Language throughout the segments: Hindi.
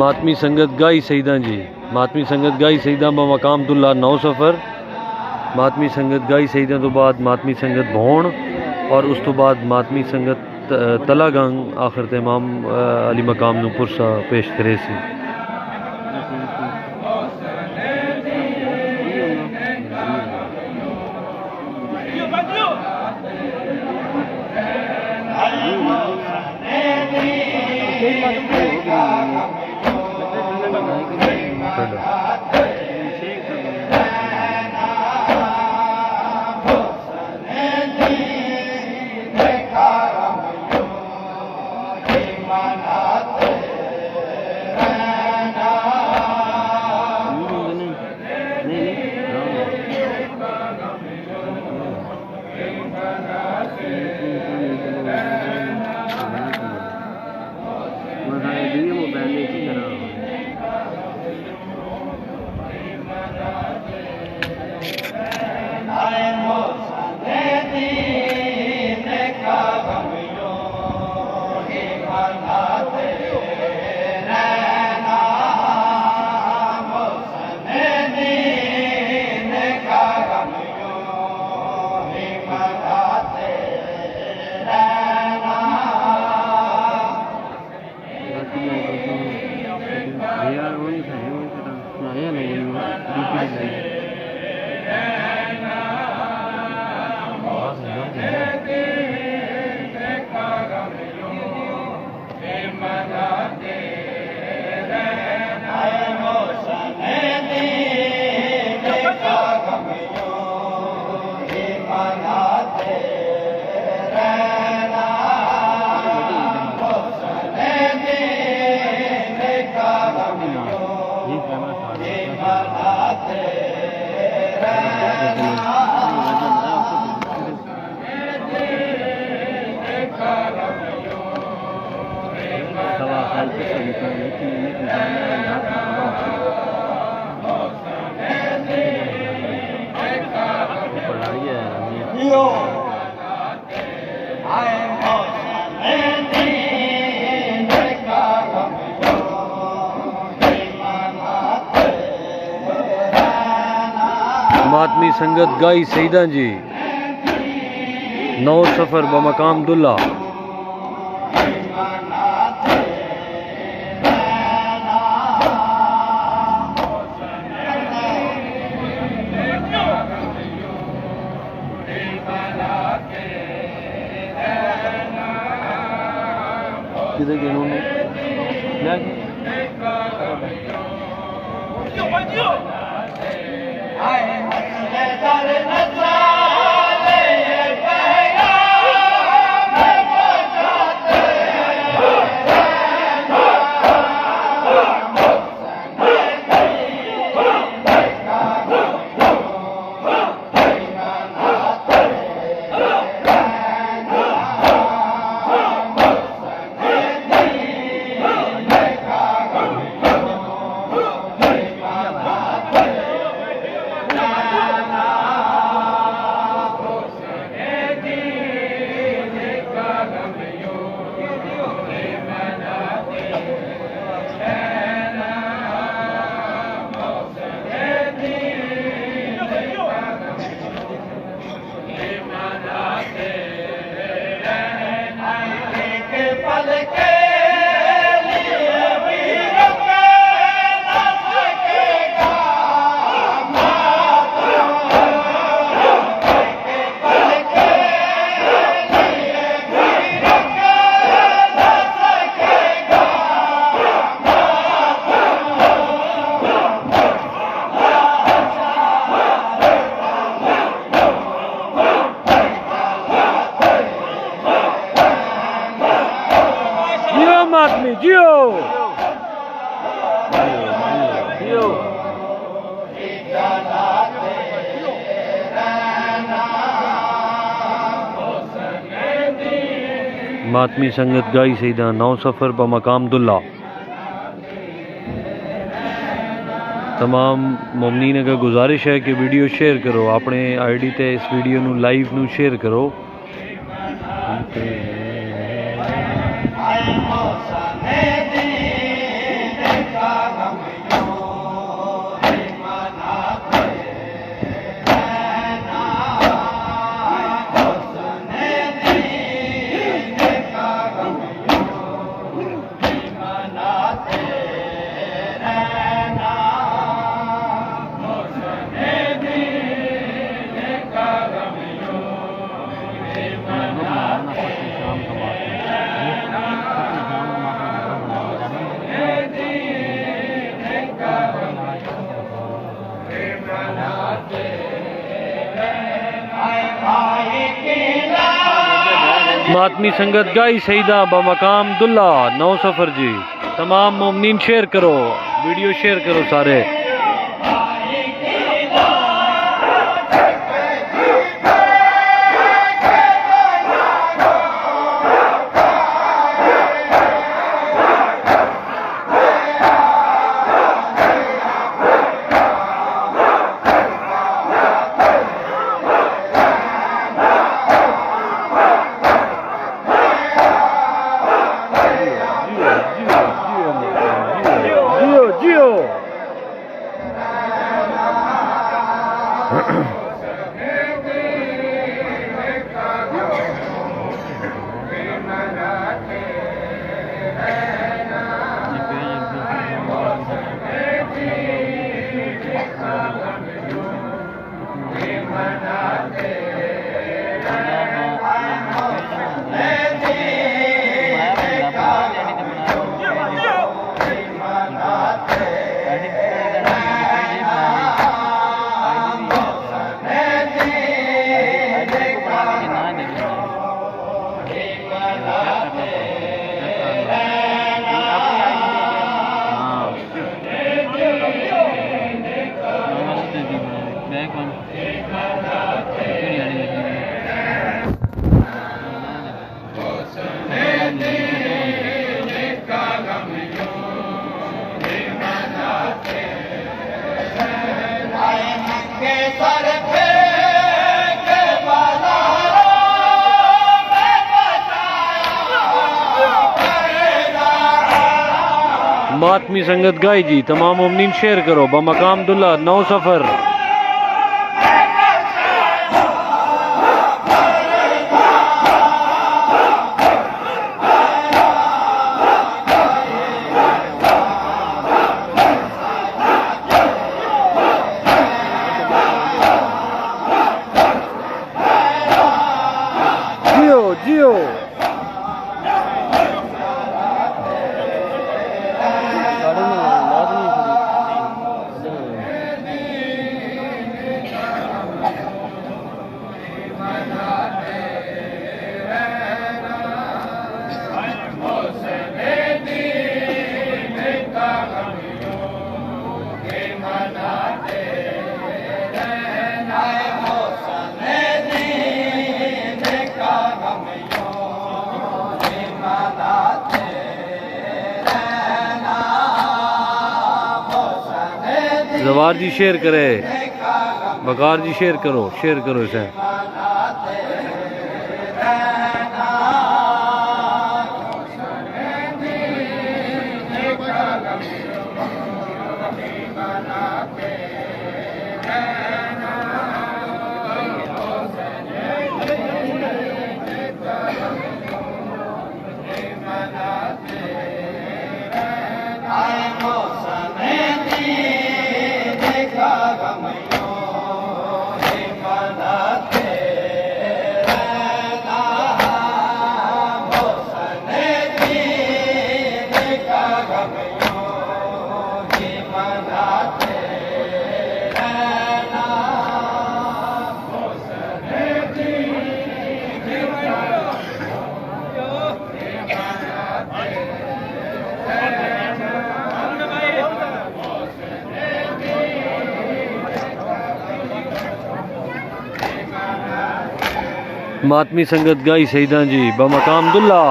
मातमी संगत गाई सईदा जी, मातमी संगत गाई सईदा मकाम दुल्ला 9 सफ़र। मातमी संगत गाई सईदा तो बाद मातमी संगत भौण और उस तो बाद मातमी संगत तलागंग आखिर ते इमाम अली मकाम नू पुरसा पेश करे सी। मातमी संगत गाई सईदा जी 9 सफ़र बमकाम दुल्ला। जियो जियो। मातमी संगत गाई सईदा नौ सफ़र ब मकाम दुल्ला। तमाम मोमनीन का गुजारिश है कि वीडियो शेयर करो, अपने आईडी ते इस वीडियो नू लाइव नू शेयर करो। मातमी संगत गाई सईदा ब मकाम दुल्ला नौ सफ़र जी। तमाम मोमनीन शेयर करो, वीडियो शेयर करो सारे। मातमी संगत गाई जी तमाम मोमनीन शेयर करो ब मकाम दुल्ला नौ सफ़र। जियो जियो जवार जी शेयर करे, बकार जी शेयर करो इसे। मातमी संगत गाई सईदा जी बमकाम दुल्ला।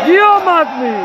जियो मातमी।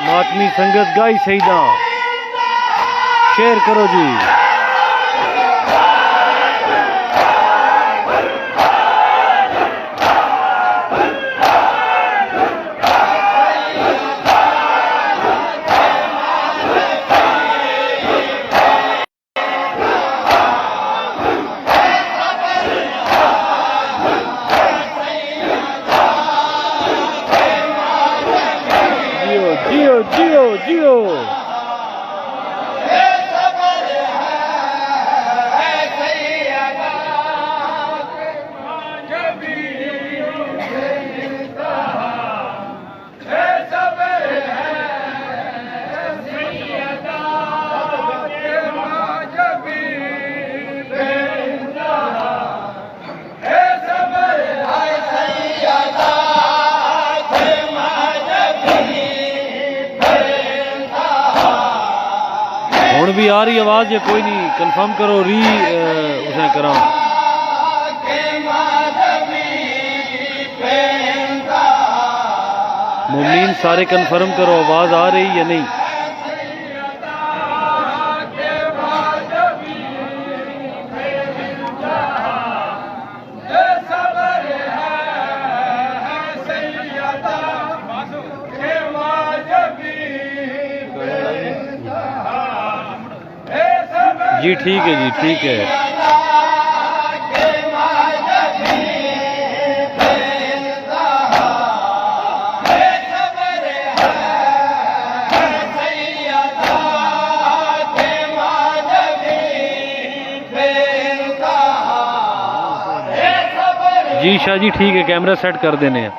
मातमी संगत गाई सईदा शेयर करो जी। जियो जियो जियो। हुण भी आ रही आवाज़ या कोई नहीं? कंफर्म करो री उसे करा। मुमीन सारे कंफर्म करो आवाज़ आ रही या नहीं? जी ठीक है जी ठीक है। जी शाह जी ठीक है, कैमरा सेट कर देने हैं।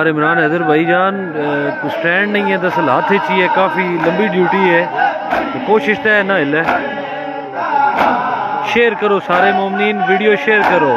सरदार इमरान हैदर भाईजान कुछ स्टैंड नहीं है, दरअसल हाथ चाहिए, काफ़ी लंबी ड्यूटी है, तो कोशिश तो है ना हिले। शेयर करो सारे मोमिनीन, वीडियो शेयर करो।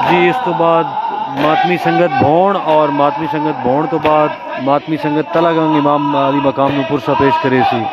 जी इस तो बाद मातमी संगत भौण और मातमी संगत भौण तो बाद मातमी संगत तलागंग इमाम अली मकाम नूं पुरसा पेश करे सी।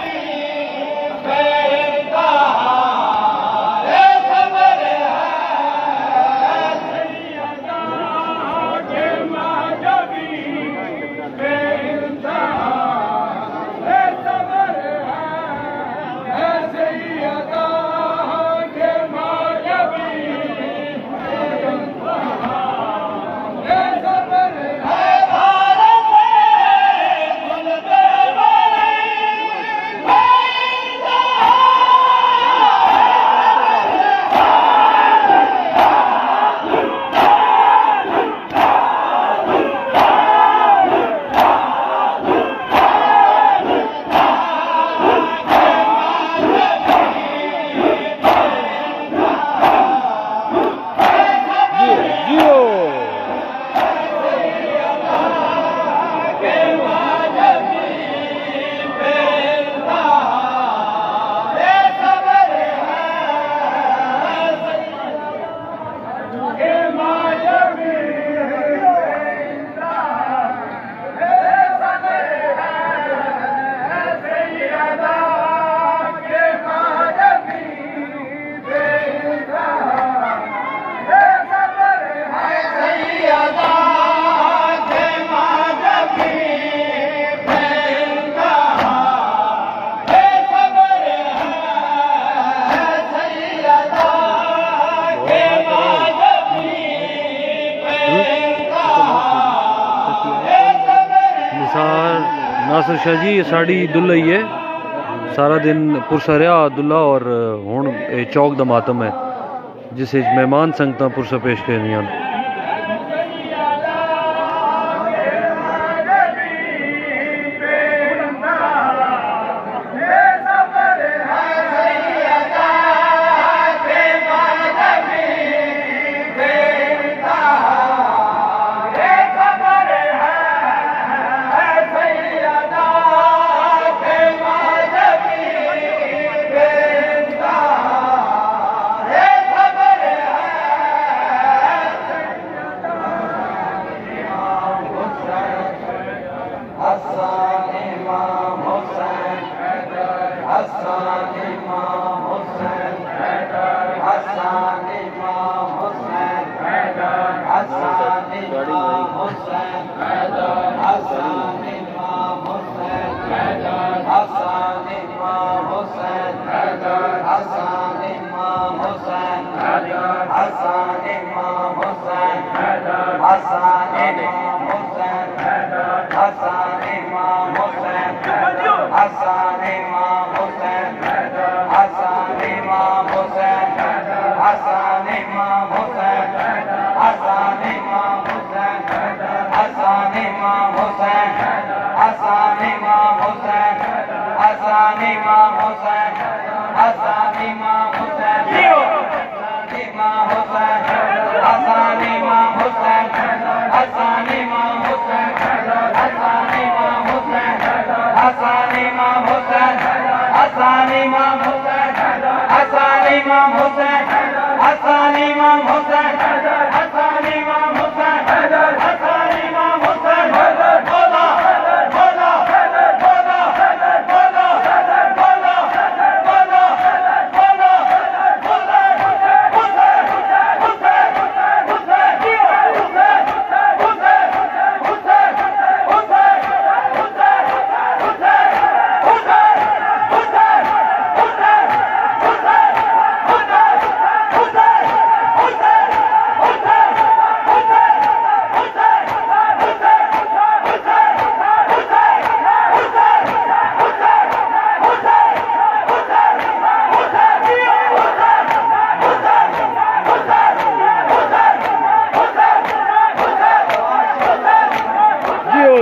शाह जी ये साड़ी दुल्ला ही है सारा दिन पुरसा रहा दुल्ला और हुण चौक दा मातम है जिसे मेहमान संगतां पुरसा पेश करनियां।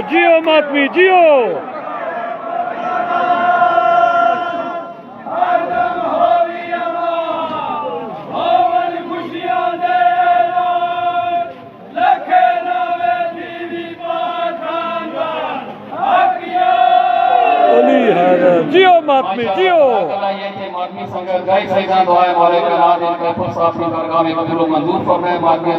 जियो मातमी जियो। जियो मातमी जियो। मातमी संगत गाय सैदा दुआए मौला कलाम इन पर साफी दरगाह में मंजूर फरमाए।